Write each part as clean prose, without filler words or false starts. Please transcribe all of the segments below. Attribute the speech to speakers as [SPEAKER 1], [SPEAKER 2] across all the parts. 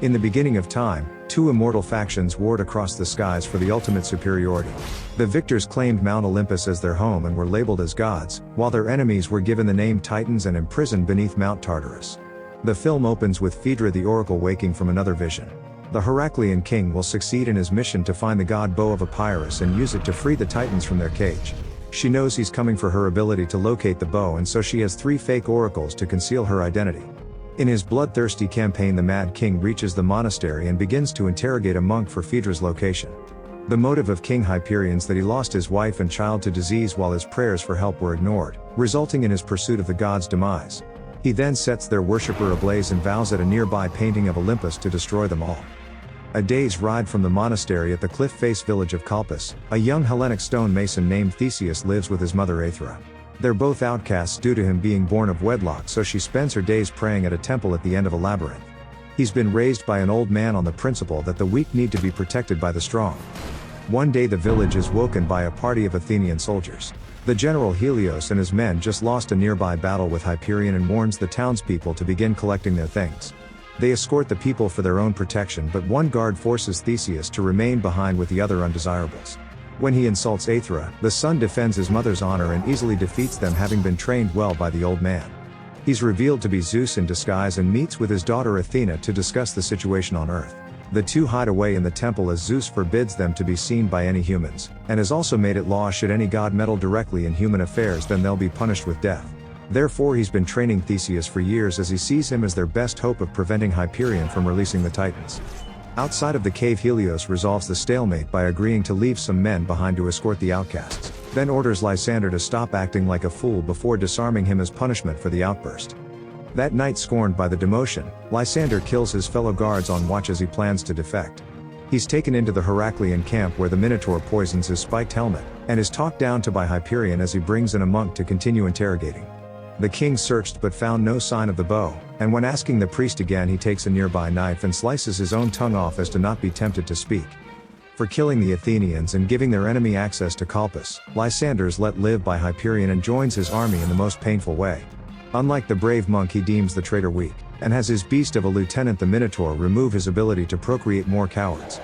[SPEAKER 1] In the beginning of time, two immortal factions warred across the skies for the ultimate superiority. The victors claimed Mount Olympus as their home and were labeled as gods, while their enemies were given the name Titans and imprisoned beneath Mount Tartarus. The film opens with Phaedra the Oracle waking from another vision. The Heraclean king will succeed in his mission to find the god bow of Epirus and use it to free the Titans from their cage. She knows he's coming for her ability to locate the bow, and so she has 3 fake oracles to conceal her identity. In his bloodthirsty campaign, the Mad King reaches the monastery and begins to interrogate a monk for Phaedra's location. The motive of King Hyperion's that he lost his wife and child to disease while his prayers for help were ignored, resulting in his pursuit of the god's demise. He then sets their worshipper ablaze and vows at a nearby painting of Olympus to destroy them all. A day's ride from the monastery at the cliff-face village of Colpus, a young Hellenic stonemason named Theseus lives with his mother Aethra. They're both outcasts due to him being born of wedlock, so she spends her days praying at a temple at the end of a labyrinth. He's been raised by an old man on the principle that the weak need to be protected by the strong. One day the village is woken by a party of Athenian soldiers. The general Helios and his men just lost a nearby battle with Hyperion and warns the townspeople to begin collecting their things. They escort the people for their own protection, but one guard forces Theseus to remain behind with the other undesirables. When he insults Aethra, the son defends his mother's honor and easily defeats them, having been trained well by the old man. He's revealed to be Zeus in disguise and meets with his daughter Athena to discuss the situation on Earth. The two hide away in the temple as Zeus forbids them to be seen by any humans, and has also made it law should any god meddle directly in human affairs, then they'll be punished with death. Therefore he's been training Theseus for years, as he sees him as their best hope of preventing Hyperion from releasing the Titans. Outside of the cave, Helios resolves the stalemate by agreeing to leave some men behind to escort the outcasts, then orders Lysander to stop acting like a fool before disarming him as punishment for the outburst. That night, scorned by the demotion, Lysander kills his fellow guards on watch as he plans to defect. He's taken into the Heraclean camp where the Minotaur poisons his spiked helmet, and is talked down to by Hyperion as he brings in a monk to continue interrogating. The king searched but found no sign of the bow, and when asking the priest again, he takes a nearby knife and slices his own tongue off as to not be tempted to speak. For killing the Athenians and giving their enemy access to Colpus, Lysander's let live by Hyperion and joins his army in the most painful way. Unlike the brave monk, he deems the traitor weak, and has his beast of a lieutenant the Minotaur remove his ability to procreate more cowards.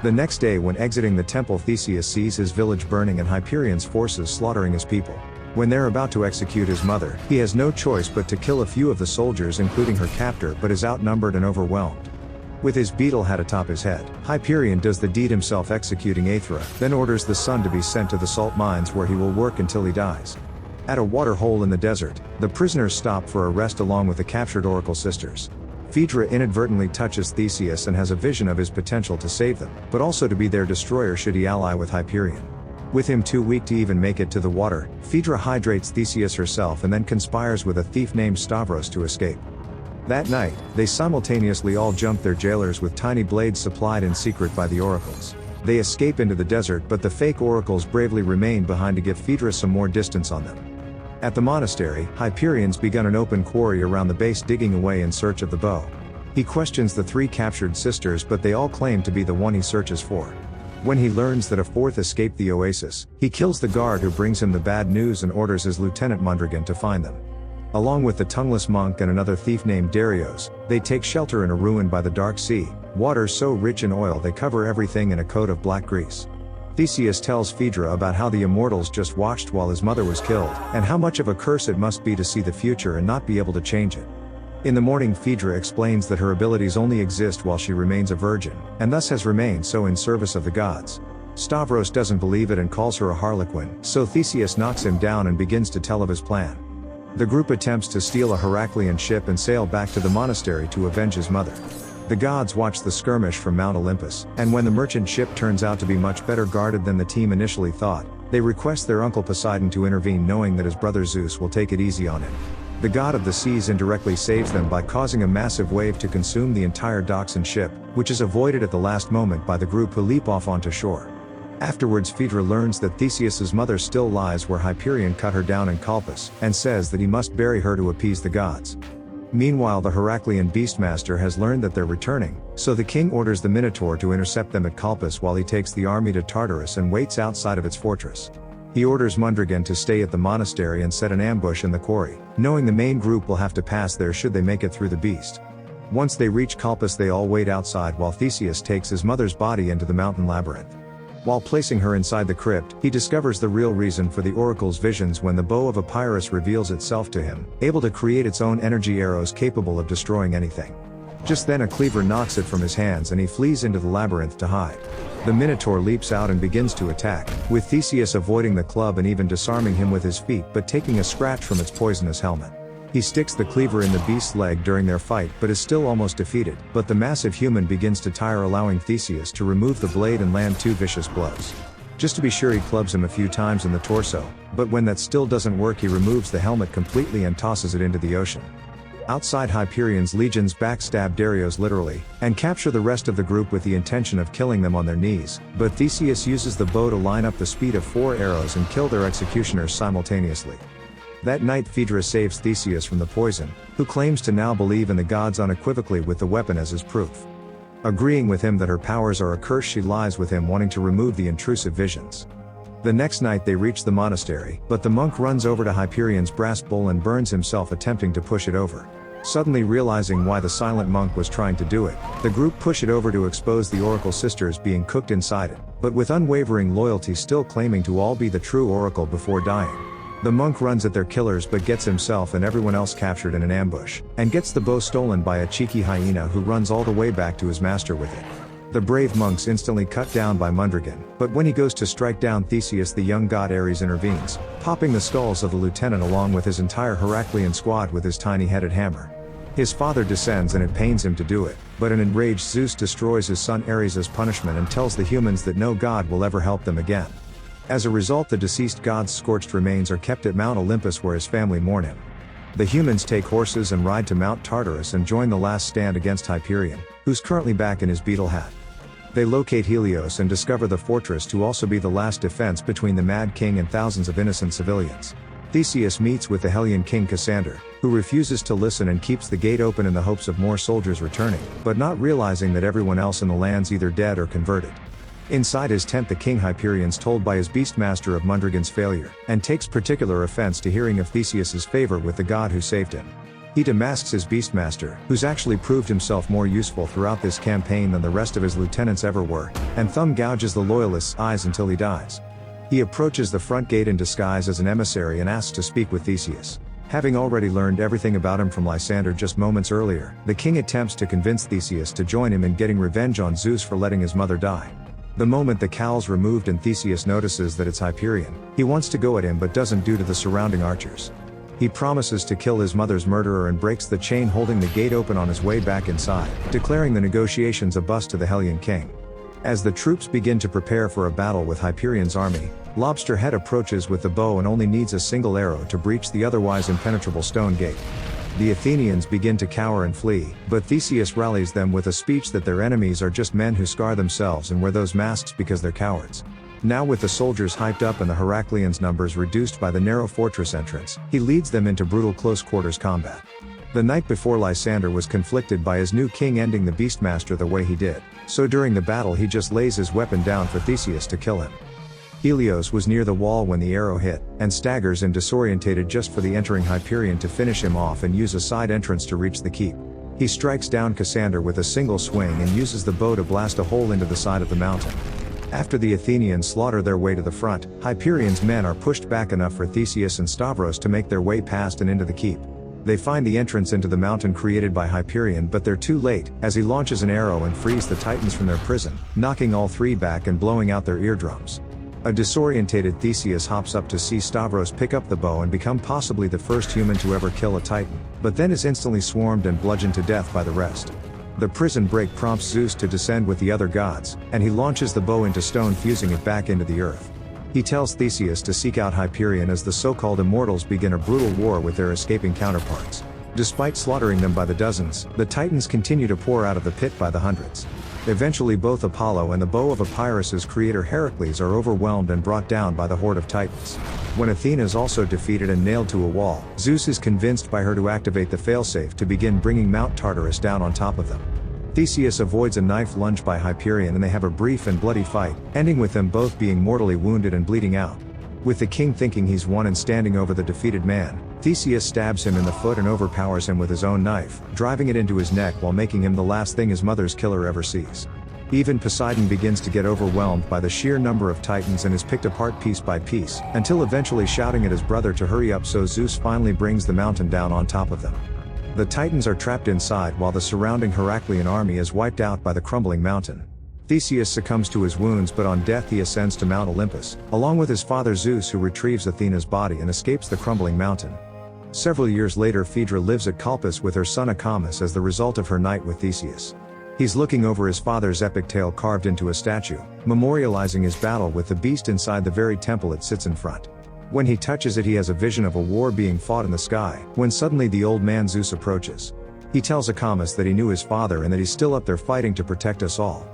[SPEAKER 1] The next day, when exiting the temple, Theseus sees his village burning and Hyperion's forces slaughtering his people. When they're about to execute his mother, he has no choice but to kill a few of the soldiers, including her captor, but is outnumbered and overwhelmed. With his beetle hat atop his head, Hyperion does the deed himself, executing Aethra, then orders the son to be sent to the salt mines where he will work until he dies. At a water hole in the desert, the prisoners stop for a rest along with the captured Oracle sisters. Phaedra inadvertently touches Theseus and has a vision of his potential to save them, but also to be their destroyer should he ally with Hyperion. With him too weak to even make it to the water, Phaedra hydrates Theseus herself and then conspires with a thief named Stavros to escape. That night, they simultaneously all jump their jailers with tiny blades supplied in secret by the oracles. They escape into the desert, but the fake oracles bravely remain behind to give Phaedra some more distance on them. At the monastery, Hyperion's begun an open quarry around the base, digging away in search of the bow. He questions the 3 captured sisters, but they all claim to be the one he searches for. When he learns that a 4th escaped the oasis, he kills the guard who brings him the bad news and orders his lieutenant Mondragon to find them. Along with the tongueless monk and another thief named Darius, they take shelter in a ruin by the dark sea, water so rich in oil they cover everything in a coat of black grease. Theseus tells Phaedra about how the Immortals just watched while his mother was killed, and how much of a curse it must be to see the future and not be able to change it. In the morning, Phaedra explains that her abilities only exist while she remains a virgin, and thus has remained so in service of the gods. Stavros doesn't believe it and calls her a harlequin, so Theseus knocks him down and begins to tell of his plan. The group attempts to steal a Heraclean ship and sail back to the monastery to avenge his mother. The gods watch the skirmish from Mount Olympus, and when the merchant ship turns out to be much better guarded than the team initially thought, they request their uncle Poseidon to intervene, knowing that his brother Zeus will take it easy on him. The god of the seas indirectly saves them by causing a massive wave to consume the entire docks and ship, which is avoided at the last moment by the group, who leap off onto shore. Afterwards, Phaedra learns that Theseus's mother still lies where Hyperion cut her down in Colpus, and says that he must bury her to appease the gods. Meanwhile, the Heraclean Beastmaster has learned that they're returning, so the king orders the Minotaur to intercept them at Colpus while he takes the army to Tartarus and waits outside of its fortress. He orders Mondragon to stay at the monastery and set an ambush in the quarry, knowing the main group will have to pass there should they make it through the beast. Once they reach Olympus, they all wait outside while Theseus takes his mother's body into the mountain labyrinth. While placing her inside the crypt, he discovers the real reason for the oracle's visions when the bow of Epirus reveals itself to him, able to create its own energy arrows capable of destroying anything. Just then a cleaver knocks it from his hands and he flees into the labyrinth to hide. The Minotaur leaps out and begins to attack, with Theseus avoiding the club and even disarming him with his feet but taking a scratch from its poisonous helmet. He sticks the cleaver in the beast's leg during their fight but is still almost defeated, but the massive human begins to tire, allowing Theseus to remove the blade and land 2 vicious blows. Just to be sure, he clubs him a few times in the torso, but when that still doesn't work, he removes the helmet completely and tosses it into the ocean. Outside, Hyperion's legions backstab Darius literally, and capture the rest of the group with the intention of killing them on their knees, but Theseus uses the bow to line up the speed of 4 arrows and kill their executioners simultaneously. That night, Phaedra saves Theseus from the poison, who claims to now believe in the gods unequivocally with the weapon as his proof. Agreeing with him that her powers are a curse, she lies with him, wanting to remove the intrusive visions. The next night they reach the monastery, but the monk runs over to Hyperion's brass bowl and burns himself attempting to push it over. Suddenly realizing why the silent monk was trying to do it, the group push it over to expose the oracle sisters being cooked inside it, but with unwavering loyalty still claiming to all be the true oracle before dying. The monk runs at their killers but gets himself and everyone else captured in an ambush, and gets the bow stolen by a cheeky hyena who runs all the way back to his master with it. The brave monk's instantly cut down by Mondragon, but when he goes to strike down Theseus, the young god Ares intervenes, popping the skulls of the lieutenant along with his entire Heraclean squad with his tiny-headed hammer. His father descends and it pains him to do it, but an enraged Zeus destroys his son Ares as punishment and tells the humans that no god will ever help them again. As a result, the deceased god's scorched remains are kept at Mount Olympus where his family mourn him. The humans take horses and ride to Mount Tartarus and join the last stand against Hyperion, who's currently back in his beetle hat. They locate Helios and discover the fortress to also be the last defense between the Mad King and thousands of innocent civilians. Theseus meets with the Hellion king Cassander, who refuses to listen and keeps the gate open in the hopes of more soldiers returning, but not realizing that everyone else in the land's either dead or converted. Inside his tent, the king Hyperion's told by his beastmaster of Mondragon's failure, and takes particular offense to hearing of Theseus's favor with the god who saved him. He demasks his beastmaster, who's actually proved himself more useful throughout this campaign than the rest of his lieutenants ever were, and thumb gouges the loyalist's eyes until he dies. He approaches the front gate in disguise as an emissary and asks to speak with Theseus. Having already learned everything about him from Lysander just moments earlier, the king attempts to convince Theseus to join him in getting revenge on Zeus for letting his mother die. The moment the cowl's removed and Theseus notices that it's Hyperion, he wants to go at him but doesn't due to the surrounding archers. He promises to kill his mother's murderer and breaks the chain holding the gate open on his way back inside, declaring the negotiations a bust to the Hellion king. As the troops begin to prepare for a battle with Hyperion's army, Lobsterhead approaches with the bow and only needs a single arrow to breach the otherwise impenetrable stone gate. The Athenians begin to cower and flee, but Theseus rallies them with a speech that their enemies are just men who scar themselves and wear those masks because they're cowards. Now with the soldiers hyped up and the Heracleans' numbers reduced by the narrow fortress entrance, he leads them into brutal close-quarters combat. The night before, Lysander was conflicted by his new king ending the Beastmaster the way he did, so during the battle he just lays his weapon down for Theseus to kill him. Helios was near the wall when the arrow hit, and staggers and disorientated just for the entering Hyperion to finish him off and use a side entrance to reach the keep. He strikes down Cassander with a single swing and uses the bow to blast a hole into the side of the mountain. After the Athenians slaughter their way to the front, Hyperion's men are pushed back enough for Theseus and Stavros to make their way past and into the keep. They find the entrance into the mountain created by Hyperion, but they're too late, as he launches an arrow and frees the Titans from their prison, knocking all three back and blowing out their eardrums. A disorientated Theseus hops up to see Stavros pick up the bow and become possibly the first human to ever kill a Titan, but then is instantly swarmed and bludgeoned to death by the rest. The prison break prompts Zeus to descend with the other gods, and he launches the bow into stone, fusing it back into the earth. He tells Theseus to seek out Hyperion as the so-called Immortals begin a brutal war with their escaping counterparts. Despite slaughtering them by the dozens, the Titans continue to pour out of the pit by the hundreds. Eventually both Apollo and the bow of Epirus' creator Heracles are overwhelmed and brought down by the horde of Titans. When Athena is also defeated and nailed to a wall, Zeus is convinced by her to activate the failsafe to begin bringing Mount Tartarus down on top of them. Theseus avoids a knife lunge by Hyperion and they have a brief and bloody fight, ending with them both being mortally wounded and bleeding out. With the king thinking he's won and standing over the defeated man, Theseus stabs him in the foot and overpowers him with his own knife, driving it into his neck while making him the last thing his mother's killer ever sees. Even Poseidon begins to get overwhelmed by the sheer number of titans and is picked apart piece by piece, until eventually shouting at his brother to hurry up, so Zeus finally brings the mountain down on top of them. The titans are trapped inside while the surrounding Heraclean army is wiped out by the crumbling mountain. Theseus succumbs to his wounds, but on death he ascends to Mount Olympus, along with his father Zeus, who retrieves Athena's body and escapes the crumbling mountain. Several years later, Phaedra lives at Colpus with her son Acamas as the result of her night with Theseus. He's looking over his father's epic tale carved into a statue, memorializing his battle with the beast inside the very temple it sits in front. When he touches it, he has a vision of a war being fought in the sky, when suddenly the old man Zeus approaches. He tells Acamas that he knew his father and that he's still up there fighting to protect us all.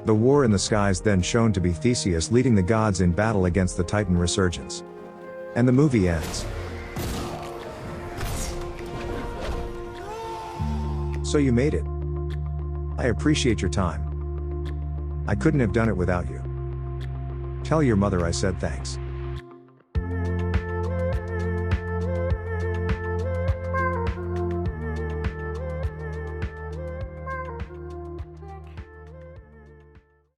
[SPEAKER 1] The war in the skies then shown to be Theseus leading the gods in battle against the Titan resurgence. And the movie ends. So you made it. I appreciate your time. I couldn't have done it without you. Tell your mother I said thanks.